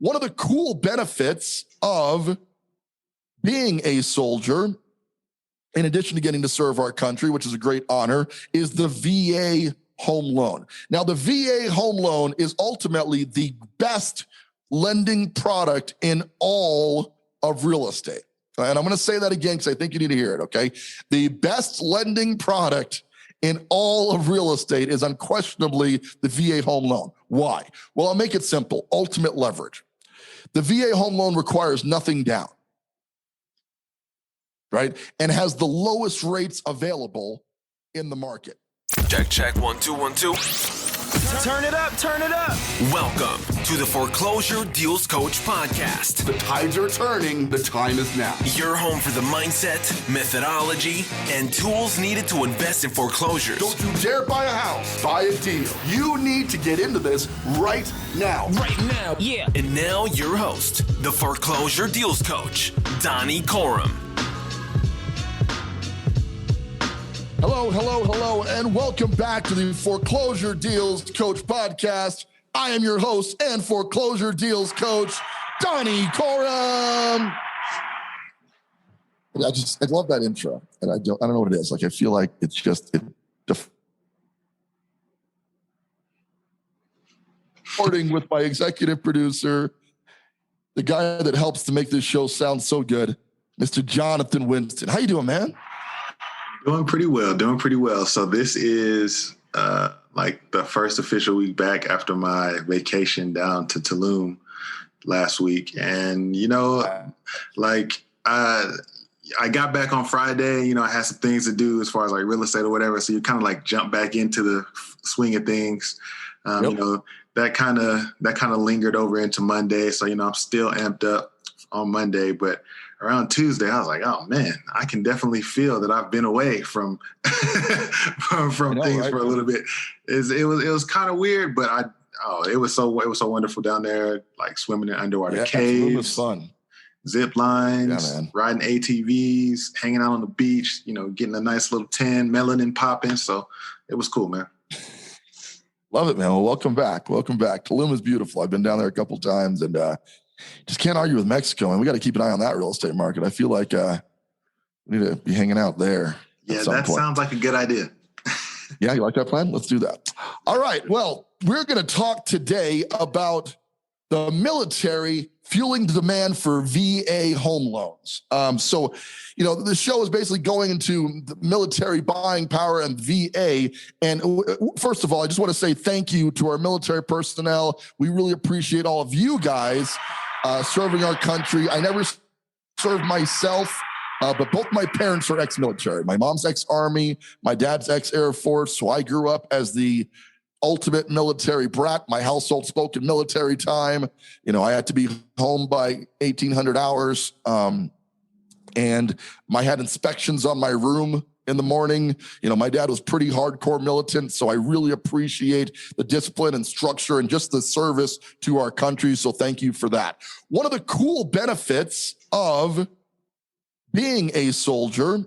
One of the cool benefits of being a soldier, in addition to getting to serve our country, which is a great honor, is the VA home loan. Now, the VA home loan is ultimately the best lending product in all of real estate. And I'm going to say that again because I think you need to hear it, okay? The best lending product in all of real estate is unquestionably the VA home loan. Why? Well, I'll make it simple. Ultimate leverage. The VA home loan requires nothing down, right? And has the lowest rates available in the market. Check, 1 2 1 2. Turn it up, turn it up. Welcome to the Foreclosure Deals Coach podcast. The tides are turning, the time is now. Your home for the mindset, methodology, and tools needed to invest in foreclosures. Don't you dare buy a house, buy a deal. You need to get into this right now. Right now, yeah. And now your host, the Foreclosure Deals Coach, Donnie Corum. Hello, and welcome back to the Foreclosure Deals Coach podcast. I am your host and Foreclosure Deals Coach, Donnie Corum. I love that intro, and I don't know what it is. Like, I feel like it's just recording with my executive producer, the guy that helps to make this show sound so good, Mr. Jonathan Winston. How you doing, man? Doing pretty well. So this is like the first official week back after my vacation down to Tulum last week. And, I got back on Friday, I had some things to do as far as like real estate or whatever. So you kind of like jump back into the swing of things. That kind of lingered over into Monday. So, I'm still amped up on Monday, but around Tuesday, I was like, oh man, I can definitely feel that I've been away from things for a little bit. It was kind of weird, but it was so wonderful down there, like swimming in underwater caves. It was fun. Zip lines, riding ATVs, hanging out on the beach, getting a nice little tan, melanin popping. So it was cool, man. Love it, man. Well, welcome back. Tulum is beautiful. I've been down there a couple of times, and just can't argue with Mexico, and we got to keep an eye on that real estate market. I feel like we need to be hanging out there. Yeah, that sounds like a good idea. Yeah, you like that plan? Let's do that. All right. Well, we're going to talk today about the military fueling the demand for VA home loans. The show is basically going into the military buying power and VA. And first of all, I just want to say thank you to our military personnel. We really appreciate all of you guys serving our country. I never served myself, but both my parents are ex-military. My mom's ex-Army, my dad's ex-Air Force. So I grew up as the ultimate military brat. My household spoke in military time. I had to be home by 1800 hours. And I had inspections on my room in the morning. My dad was pretty hardcore militant. So I really appreciate the discipline and structure and just the service to our country. So thank you for that. One of the cool benefits of being a soldier,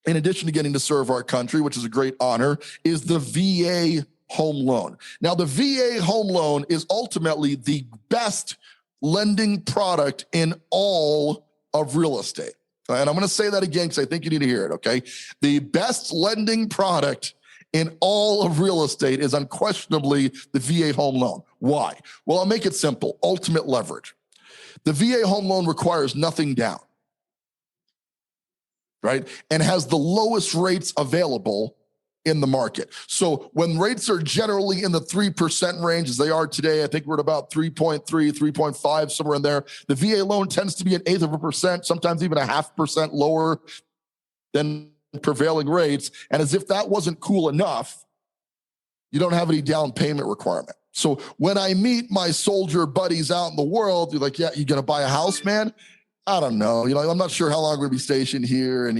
in addition to getting to serve our country, which is a great honor, is the VA home loan. Now, the VA home loan is ultimately the best lending product in all of real estate. And I'm going to say that again because I think you need to hear it, okay? The best lending product in all of real estate is unquestionably the VA home loan. Why? Well, I'll make it simple. Ultimate leverage. The VA home loan requires nothing down, right? And has the lowest rates available in the market. So when rates are generally in the 3% range as they are today, I think we're at about 3.3, 3.5, somewhere in there. The VA loan tends to be 1/8%, sometimes even 0.5% lower than prevailing rates. And as if that wasn't cool enough, you don't have any down payment requirement. So when I meet my soldier buddies out in the world, they're like, yeah, you going to buy a house, man? I don't know. I'm not sure how long we're going to be stationed here. And,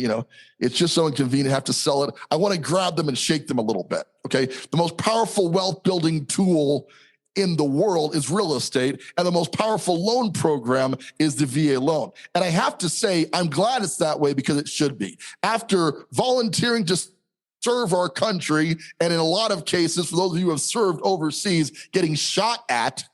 it's just so inconvenient to have to sell it. I want to grab them and shake them a little bit. Okay. The most powerful wealth building tool in the world is real estate. And the most powerful loan program is the VA loan. And I have to say, I'm glad it's that way because it should be. After volunteering to serve our country, and in a lot of cases, for those of you who have served overseas, getting shot at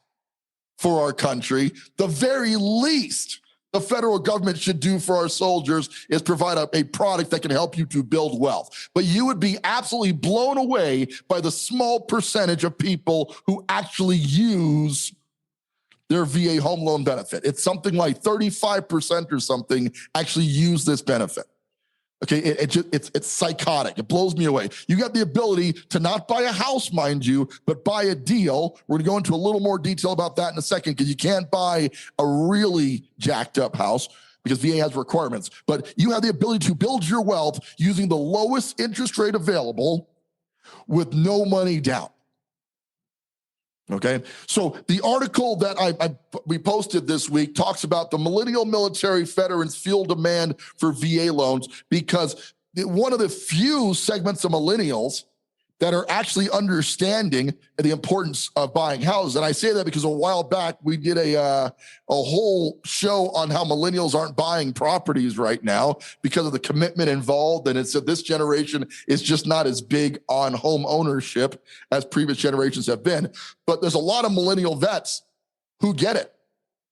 for our country, the very least the federal government should do for our soldiers is provide a product that can help you to build wealth. But you would be absolutely blown away by the small percentage of people who actually use their VA home loan benefit. It's something like 35% or something actually use this benefit. Okay, it's psychotic. It blows me away. You got the ability to not buy a house, mind you, but buy a deal. We're going to go into a little more detail about that in a second, because you can't buy a really jacked up house because VA has requirements. But you have the ability to build your wealth using the lowest interest rate available with no money down. Okay, so the article that we posted this week talks about the millennial military veterans fuel demand for VA loans, because one of the few segments of millennials that are actually understanding the importance of buying houses. And I say that because a while back we did a whole show on how millennials aren't buying properties right now because of the commitment involved. And it said this generation is just not as big on home ownership as previous generations have been. But there's a lot of millennial vets who get it.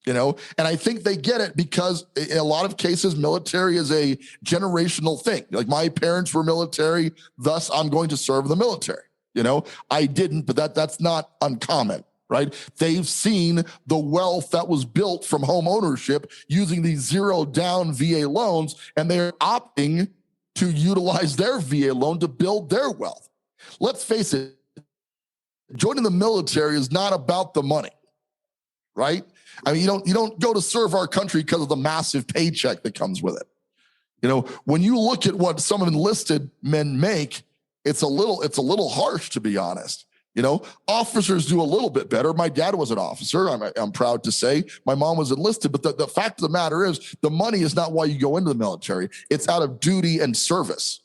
And I think they get it because in a lot of cases, military is a generational thing. Like my parents were military, thus I'm going to serve in the military. I didn't, but that's not uncommon, right? They've seen the wealth that was built from home ownership using these zero down VA loans, and they're opting to utilize their VA loan to build their wealth. Let's face it, joining the military is not about the money, right? I mean, you don't go to serve our country because of the massive paycheck that comes with it. When you look at what some enlisted men make, it's a little harsh, to be honest. Officers do a little bit better. My dad was an officer. I'm proud to say. My mom was enlisted, but the fact of the matter is, the money is not why you go into the military. It's out of duty and service,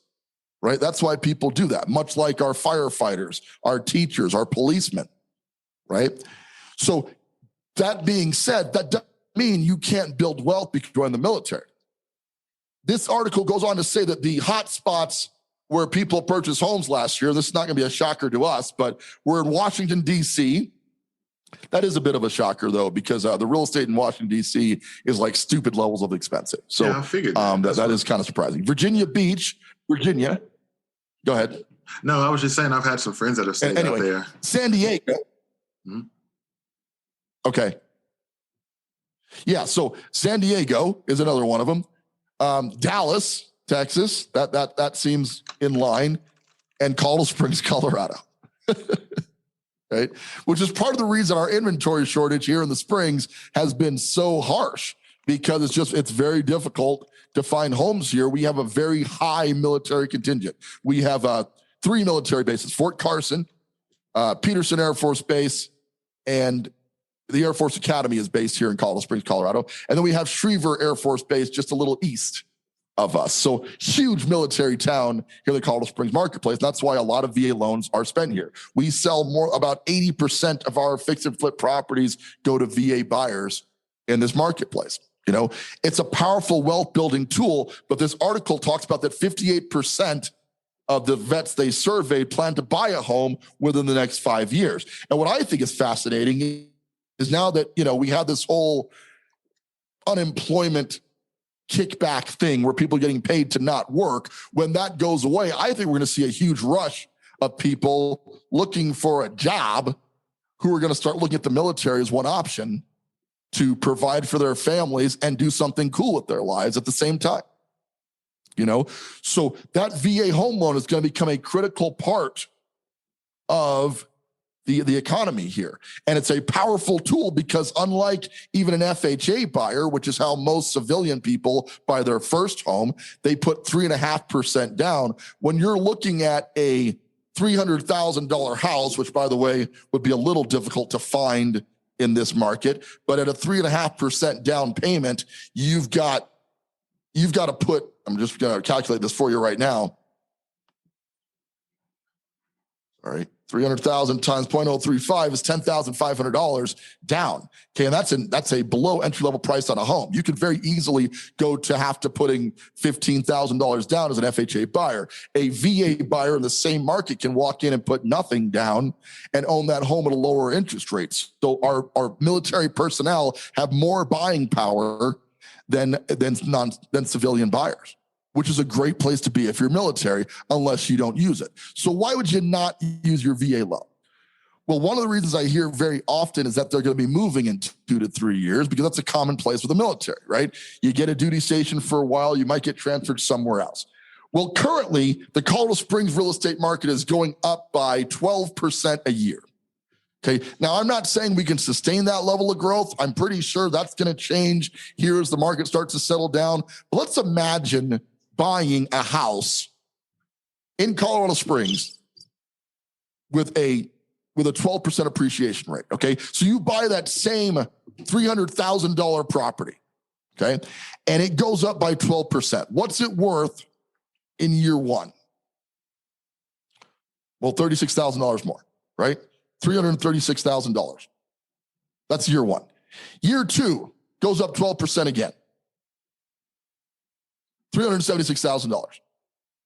right? That's why people do that. Much like our firefighters, our teachers, our policemen, right? So, that being said, that doesn't mean you can't build wealth because you join the military. This article goes on to say that the hot spots where people purchased homes last year, this is not going to be a shocker to us, but we're in Washington, D.C. That is a bit of a shocker, though, because the real estate in Washington, D.C. is like stupid levels of expensive. So yeah, I figured that is kind of surprising. Virginia Beach, Virginia. Go ahead. No, I was just saying I've had some friends that have stayed out there. San Diego. Mm-hmm. Okay. Yeah, so San Diego is another one of them. Dallas, Texas, that seems in line, and Colorado Springs, Colorado. Right? Which is part of the reason our inventory shortage here in the Springs has been so harsh, because it's very difficult to find homes here. We have a very high military contingent. We have 3 military bases: Fort Carson, Peterson Air Force Base, and the Air Force Academy is based here in Colorado Springs, Colorado. And then we have Schriever Air Force Base just a little east of us. So huge military town here in the Colorado Springs marketplace. That's why a lot of VA loans are spent here. We sell about 80% of our fix and flip properties go to VA buyers in this marketplace. It's a powerful wealth building tool, but this article talks about that 58% of the vets they surveyed plan to buy a home within the next 5 years. And what I think is fascinating is now that, we have this whole unemployment kickback thing where people are getting paid to not work. When that goes away, I think we're going to see a huge rush of people looking for a job who are going to start looking at the military as one option to provide for their families and do something cool with their lives at the same time. So that VA home loan is going to become a critical part of the economy here. And it's a powerful tool because unlike even an FHA buyer, which is how most civilian people buy their first home, they put 3.5% down. When you're looking at a $300,000 house, which by the way, would be a little difficult to find in this market, but at a 3.5% down payment, you've got to put, I'm just going to calculate this for you right now. All right. 300,000 times 0.035 is $10,500 down. Okay, and that's a below entry level price on a home. You could very easily go to have to putting $15,000 down as an FHA buyer. A VA buyer in the same market can walk in and put nothing down and own that home at a lower interest rate. So our military personnel have more buying power than civilian buyers, which is a great place to be if you're military, unless you don't use it. So why would you not use your VA loan? Well, one of the reasons I hear very often is that they're going to be moving in 2 to 3 years, because that's a common place with the military, right? You get a duty station for a while, you might get transferred somewhere else. Well, currently, the Colorado Springs real estate market is going up by 12% a year. Okay, now I'm not saying we can sustain that level of growth. I'm pretty sure that's going to change here as the market starts to settle down. But let's imagine buying a house in Colorado Springs with a 12% appreciation rate. Okay, so you buy that same $300,000 property, okay, and it goes up by 12%. What's it worth in year one? Well, $36,000 more, right? $336,000. That's year one. Year two goes up 12% again. $376,000.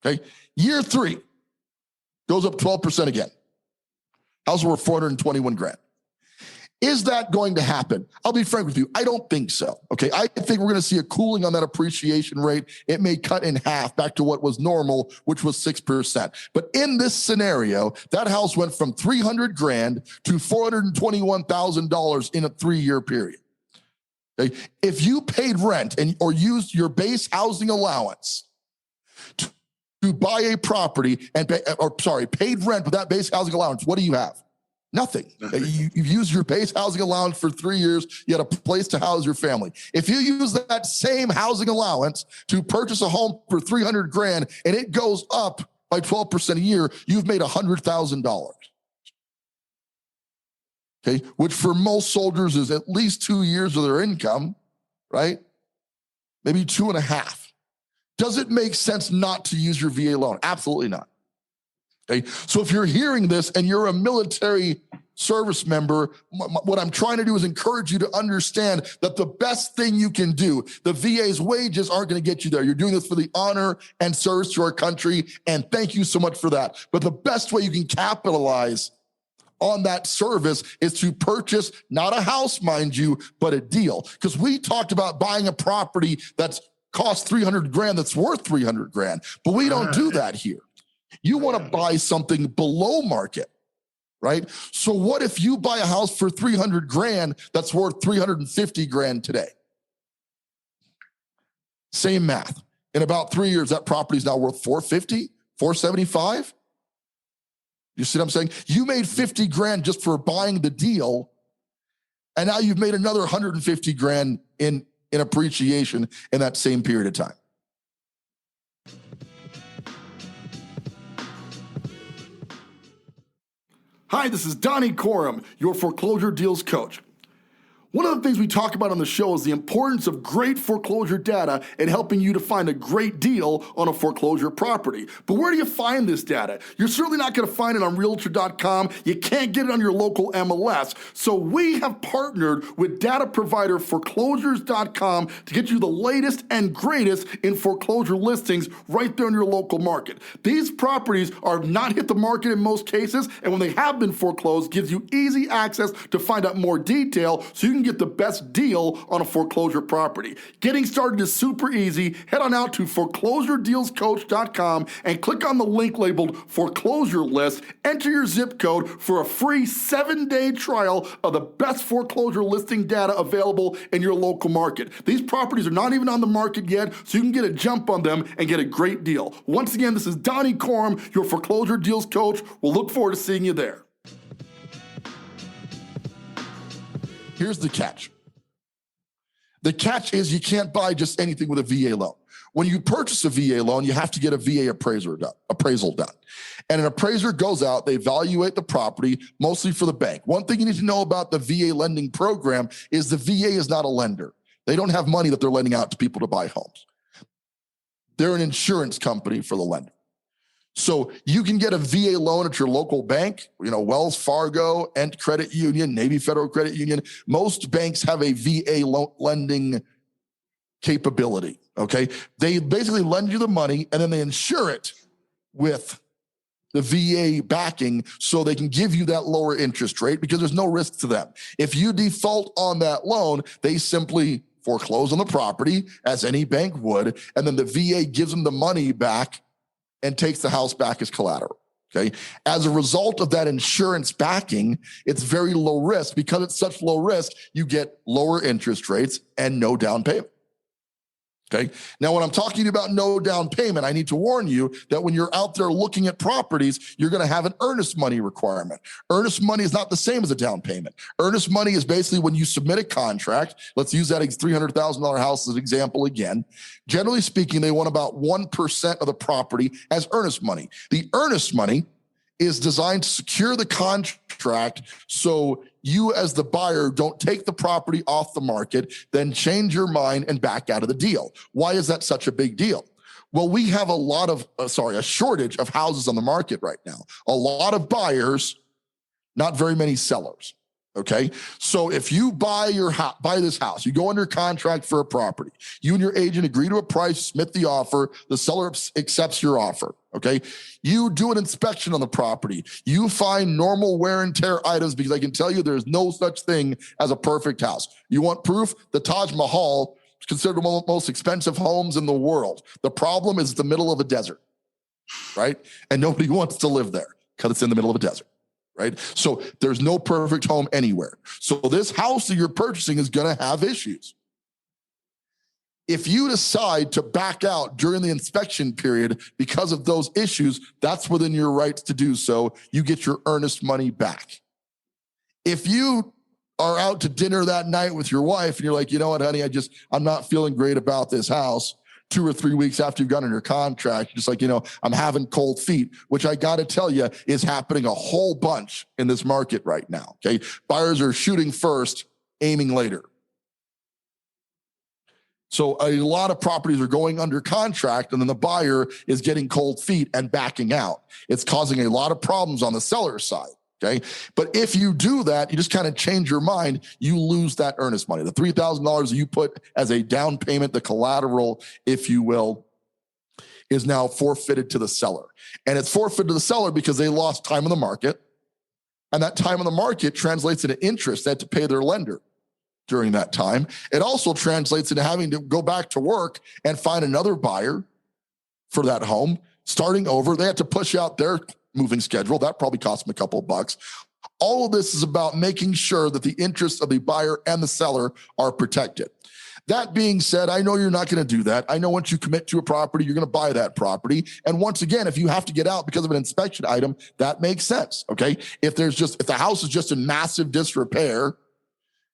Okay. Year three goes up 12% again. House worth $421,000. Is that going to happen? I'll be frank with you. I don't think so. Okay. I think we're going to see a cooling on that appreciation rate. It may cut in half back to what was normal, which was 6%. But in this scenario, that house went from $300,000 to $421,000 in a 3-year period. Okay. If you paid rent or used your base housing allowance to buy a property paid rent with that base housing allowance, what do you have? Nothing. You've used your base housing allowance for 3 years. You had a place to house your family. If you use that same housing allowance to purchase a home for $300,000 and it goes up by 12% a year, you've made $100,000. Okay, which for most soldiers is at least 2 years of their income, right? Maybe 2.5. Does it make sense not to use your VA loan? Absolutely not. Okay, so if you're hearing this and you're a military service member, what I'm trying to do is encourage you to understand that the best thing you can do, the VA's wages aren't going to get you there. You're doing this for the honor and service to our country, and thank you so much for that. But the best way you can capitalize on that service is to purchase not a house, mind you, but a deal. Because we talked about buying a property that's cost $300,000 that's worth $300,000, but we don't do that here. You want to buy something below market, right? So what if you buy a house for $300,000 that's worth $350,000 today? Same math. In about 3 years, that property is now worth $450,000, $475,000. You see what I'm saying? You made $50,000 just for buying the deal, and now you've made another $150,000 in appreciation in that same period of time. Hi, this is Donnie Corum, your foreclosure deals coach. One of the things we talk about on the show is the importance of great foreclosure data in helping you to find a great deal on a foreclosure property. But where do you find this data? You're certainly not going to find it on Realtor.com. You can't get it on your local MLS. So we have partnered with data provider Foreclosures.com to get you the latest and greatest in foreclosure listings right there in your local market. These properties are not hit the market in most cases, and when they have been foreclosed, gives you easy access to find out more detail so you can get the best deal on a foreclosure property. Getting started is super easy. Head on out to foreclosuredealscoach.com and click on the link labeled foreclosure list. Enter your zip code for a free 7-day trial of the best foreclosure listing data available in your local market. These properties are not even on the market yet, so you can get a jump on them and get a great deal. Once again, this is Donnie Corum, your foreclosure deals coach. We'll look forward to seeing you there. Here's the catch. The catch is you can't buy just anything with a VA loan. When you purchase a VA loan, you have to get a VA appraisal done. And an appraiser goes out, they evaluate the property, mostly for the bank. One thing you need to know about the VA lending program is the VA is not a lender. They don't have money that they're lending out to people to buy homes. They're an insurance company for the lender. So you can get a VA loan at your local bank, Wells Fargo, Ent Credit Union, Navy Federal Credit Union. Most banks have a VA lending capability, okay? They basically lend you the money and then they insure it with the VA backing so they can give you that lower interest rate because there's no risk to them. If you default on that loan, they simply foreclose on the property as any bank would, and then the VA gives them the money back and takes the house back as collateral, okay? As a result of that insurance backing, it's very low risk. Because it's such low risk, you get lower interest rates and no down payment. Okay. Now, when I'm talking about no down payment, I need to warn you that when you're out there looking at properties, you're going to have an earnest money requirement. Earnest money is not the same as a down payment. Earnest money is basically when you submit a contract. Let's use that $300,000 house as an example again. Generally speaking, they want about 1% of the property as earnest money. The earnest money is designed to secure the contract so you as the buyer don't take the property off the market, then change your mind and back out of the deal. Why is that such a big deal? Well, we have a shortage of houses on the market right now. A lot of buyers, not very many sellers. Okay. So if you buy this house, you go under contract for a property, you and your agent agree to a price, submit the offer, the seller accepts your offer. Okay. You do an inspection on the property. You find normal wear and tear items because I can tell you there's no such thing as a perfect house. You want proof? The Taj Mahal is considered one of the most expensive homes in the world. The problem is the middle of a desert, right? And nobody wants to live there because it's in the middle of a desert. Right? So there's no perfect home anywhere. So this house that you're purchasing is going to have issues. If you decide to back out during the inspection period because of those issues, that's within your rights to do so. You get your earnest money back. If you are out to dinner that night with your wife and you're like, you know what, honey, I'm not feeling great about this house. 2 or 3 weeks after you've gotten your contract, just like, I'm having cold feet, which I got to tell you is happening a whole bunch in this market right now. Okay. Buyers are shooting first, aiming later. So a lot of properties are going under contract and then the buyer is getting cold feet and backing out. It's causing a lot of problems on the seller side. Okay. But if you do that, you just kind of change your mind, you lose that earnest money. The $3,000 you put as a down payment, the collateral, if you will, is now forfeited to the seller. And it's forfeited to the seller because they lost time in the market. And that time in the market translates into interest they had to pay their lender during that time. It also translates into having to go back to work and find another buyer for that home, starting over. They had to push out their moving schedule. That probably cost them a couple of bucks. All of this is about making sure that the interests of the buyer and the seller are protected. That being said, I know you're not going to do that. I know once you commit to a property, you're going to buy that property. And once again, if you have to get out because of an inspection item, that makes sense. Okay. If the house is just in massive disrepair,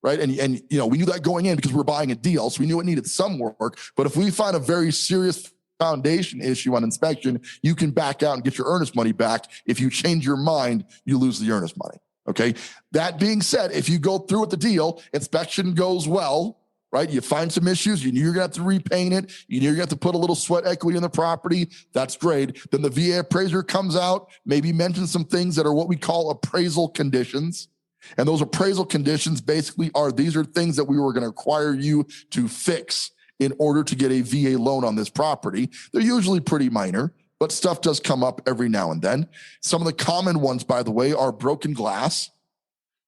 right? And we knew that going in because we were buying a deal. So we knew it needed some work. But if we find a very serious foundation issue on inspection, you can back out and get your earnest money back. If you change your mind, you lose the earnest money. Okay. That being said, if you go through with the deal, inspection goes well, right? You find some issues, you knew you're going to have to repaint it, you knew you're going to have to put a little sweat equity in the property. That's great. Then the VA appraiser comes out, maybe mentions some things that are what we call appraisal conditions. And those appraisal conditions basically these are things that we were going to require you to fix in order to get a VA loan on this property. They're usually pretty minor, but stuff does come up every now and then. Some of the common ones, by the way, are broken glass.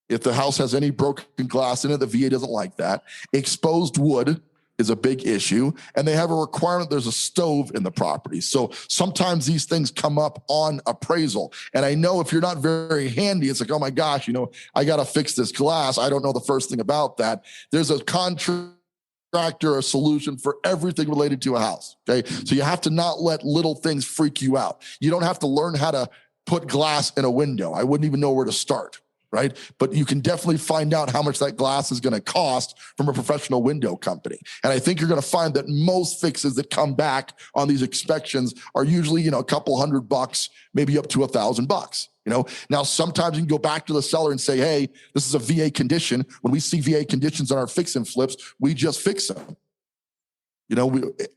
If the house has any broken glass in it, the VA doesn't like that. Exposed wood is a big issue. And they have a requirement, there's a stove in the property. So sometimes these things come up on appraisal. And I know if you're not very handy, it's like, oh my gosh, I got to fix this glass. I don't know the first thing about that. There's a contractor, a solution for everything related to a house. Okay. So you have to not let little things freak you out. You don't have to learn how to put glass in a window. I wouldn't even know where to start. Right? But you can definitely find out how much that glass is going to cost from a professional window company. And I think you're going to find that most fixes that come back on these inspections are usually, a couple $100, maybe up to $1,000. Now sometimes you can go back to the seller and say, hey, this is a VA condition. When we see VA conditions on our fix and flips, we just fix them.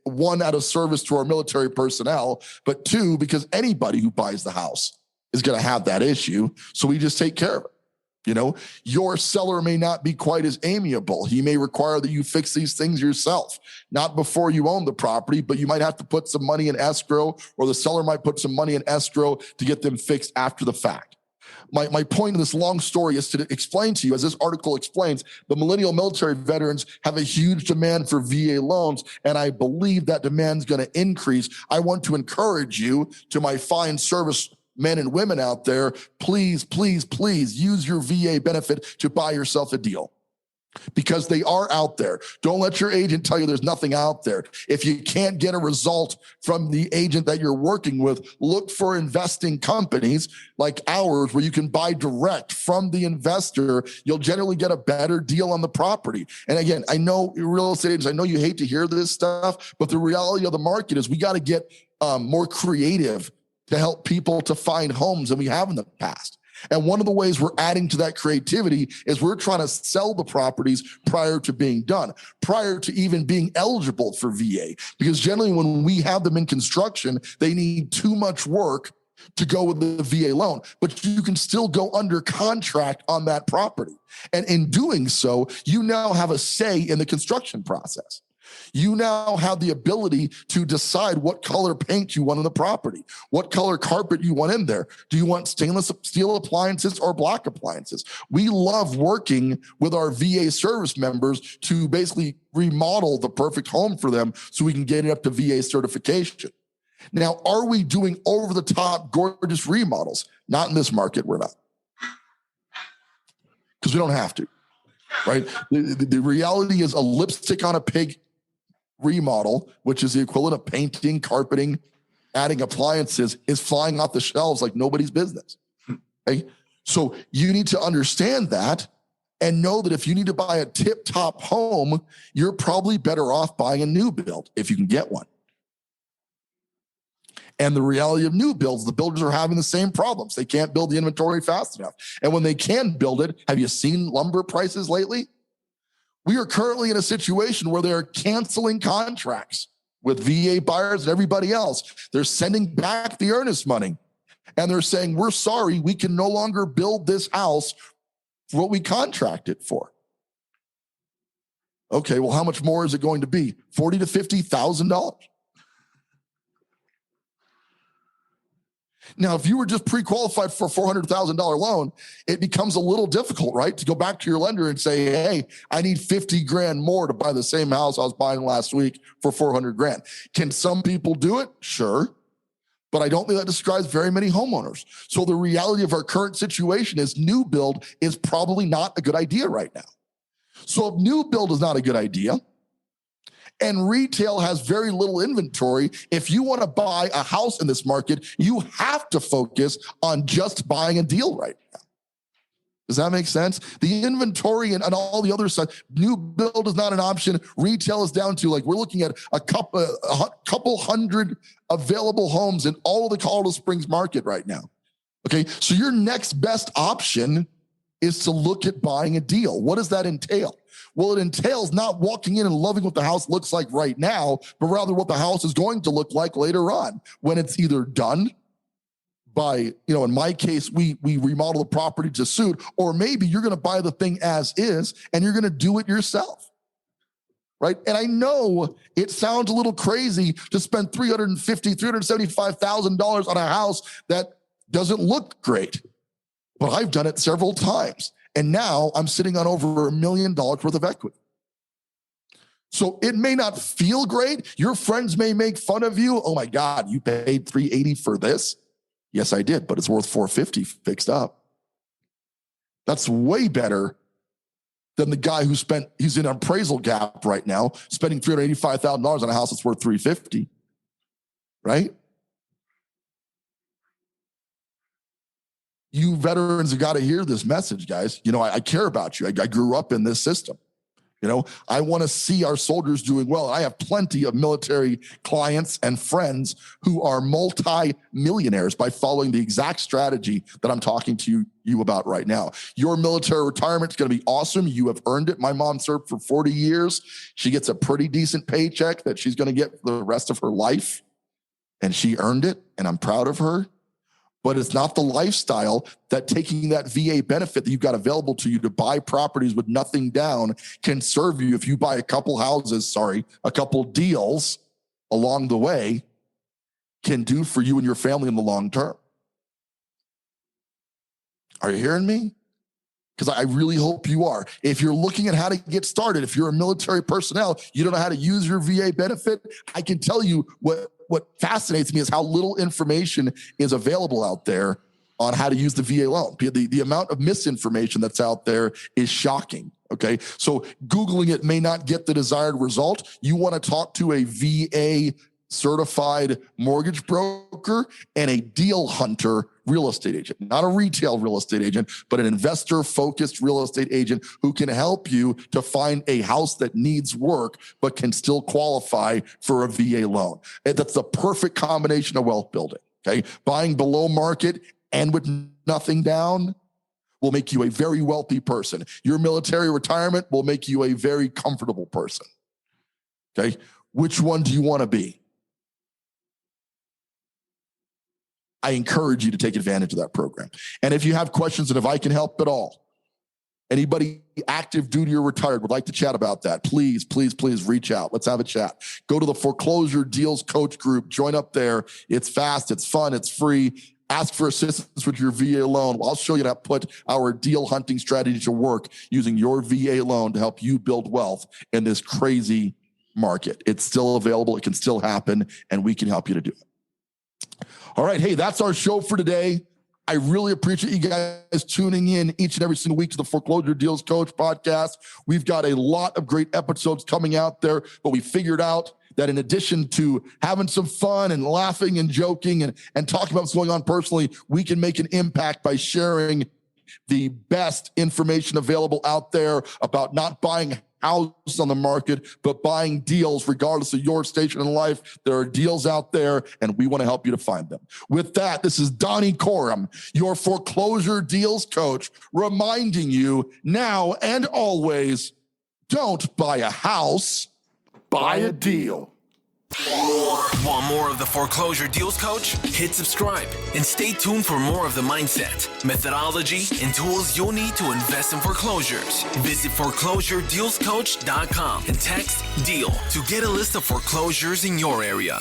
One, out of service to our military personnel, but two, because anybody who buys the house is going to have that issue. So we just take care of it. Your seller may not be quite as amiable. He may require that you fix these things yourself, not before you own the property, but you might have to put some money in escrow, or the seller might put some money in escrow to get them fixed after the fact. My point in this long story is to explain to you, as this article explains, the millennial military veterans have a huge demand for VA loans, and I believe that demand is going to increase. I want to encourage you, to my fine service men and women out there, please, please, please use your VA benefit to buy yourself a deal, because they are out there. Don't let your agent tell you there's nothing out there. If you can't get a result from the agent that you're working with, look for investing companies like ours where you can buy direct from the investor. You'll generally get a better deal on the property. And again, I know real estate agents, I know you hate to hear this stuff, but the reality of the market is we got to get more creative to help people to find homes than we have in the past. And one of the ways we're adding to that creativity is we're trying to sell the properties prior to being done, prior to even being eligible for VA. Because generally when we have them in construction, they need too much work to go with the VA loan, but you can still go under contract on that property. And in doing so, you now have a say in the construction process. You now have the ability to decide what color paint you want on the property, what color carpet you want in there. Do you want stainless steel appliances or black appliances? We love working with our VA service members to basically remodel the perfect home for them so we can get it up to VA certification. Now, are we doing over-the-top gorgeous remodels? Not in this market, we're not. Because we don't have to, right? The reality is a lipstick on a pig remodel, which is the equivalent of painting, carpeting, adding appliances, is flying off the shelves like nobody's business. Okay? So you need to understand that and know that if you need to buy a tip-top home, you're probably better off buying a new build if you can get one. And the reality of new builds, the builders are having the same problems. They can't build the inventory fast enough. And when they can build it, have you seen lumber prices lately? We are currently in a situation where they're canceling contracts with VA buyers and everybody else. They're sending back the earnest money. And they're saying, we're sorry, we can no longer build this house for what we contracted for. Okay, well, how much more is it going to be? $40,000 to $50,000. Now, if you were just pre-qualified for a $400,000 loan, it becomes a little difficult, right? To go back to your lender and say, hey, I need 50 grand more to buy the same house I was buying last week for 400 grand. Can some people do it? Sure. But I don't think that describes very many homeowners. So the reality of our current situation is new build is probably not a good idea right now. So if new build is not a good idea, and retail has very little inventory, if you want to buy a house in this market, you have to focus on just buying a deal right now. Does that make sense? The inventory and all the other side, new build is not an option. Retail is down to, like, we're looking at a couple hundred available homes in all of the Colorado Springs market right now. Okay, so your next best option is to look at buying a deal. What does that entail? Well, it entails not walking in and loving what the house looks like right now, but rather what the house is going to look like later on when it's either done by, in my case, we remodel the property to suit, or maybe you're going to buy the thing as is and you're going to do it yourself. Right? And I know it sounds a little crazy to spend $350,000, $375,000 on a house that doesn't look great, but I've done it several times. And now I'm sitting on over $1 million worth of equity. So it may not feel great. Your friends may make fun of you. Oh my God, you paid $380 for this? Yes, I did, but it's worth $450 fixed up. That's way better than the guy he's in an appraisal gap right now, spending $385,000 on a house that's worth $350, right? You veterans have got to hear this message, guys. I care about you. I grew up in this system. I want to see our soldiers doing well. I have plenty of military clients and friends who are multi-millionaires by following the exact strategy that I'm talking to you about right now. Your military retirement is going to be awesome. You have earned it. My mom served for 40 years. She gets a pretty decent paycheck that she's going to get for the rest of her life. And she earned it, and I'm proud of her. But it's not the lifestyle that taking that VA benefit that you've got available to you to buy properties with nothing down can serve you if you buy a couple deals along the way can do for you and your family in the long term. Are you hearing me? Because I really hope you are. If you're looking at how to get started, if you're a military personnel, you don't know how to use your VA benefit, I can tell you what fascinates me is how little information is available out there on how to use the VA loan. The amount of misinformation that's out there is shocking. Okay. So Googling it may not get the desired result. You want to talk to a VA certified mortgage broker and a deal hunter real estate agent, not a retail real estate agent, but an investor focused real estate agent who can help you to find a house that needs work, but can still qualify for a VA loan. And that's the perfect combination of wealth building. Okay. Buying below market and with nothing down will make you a very wealthy person. Your military retirement will make you a very comfortable person. Okay. Which one do you want to be? I encourage you to take advantage of that program. And if you have questions and if I can help at all, anybody active duty or retired would like to chat about that, please reach out. Let's have a chat. Go to the Foreclosure Deals Coach group. Join up there. It's fast. It's fun. It's free. Ask for assistance with your VA loan. I'll show you how to put our deal hunting strategy to work using your VA loan to help you build wealth in this crazy market. It's still available. It can still happen, and we can help you to do it. All right. Hey, that's our show for today. I really appreciate you guys tuning in each and every single week to the Foreclosure Deals Coach podcast. We've got a lot of great episodes coming out there, but we figured out that in addition to having some fun and laughing and joking and talking about what's going on personally, we can make an impact by sharing the best information available out there about not buying houses on the market, but buying deals regardless of your station in life. There are deals out there, and we want to help you to find them. With that, this is Donnie Coram, your Foreclosure Deals Coach, reminding you now and always, don't buy a house, buy a deal. Want more of the Foreclosure Deals Coach? Hit subscribe and stay tuned for more of the mindset, methodology, and tools you'll need to invest in foreclosures. Visit foreclosuredealscoach.com and text DEAL to get a list of foreclosures in your area.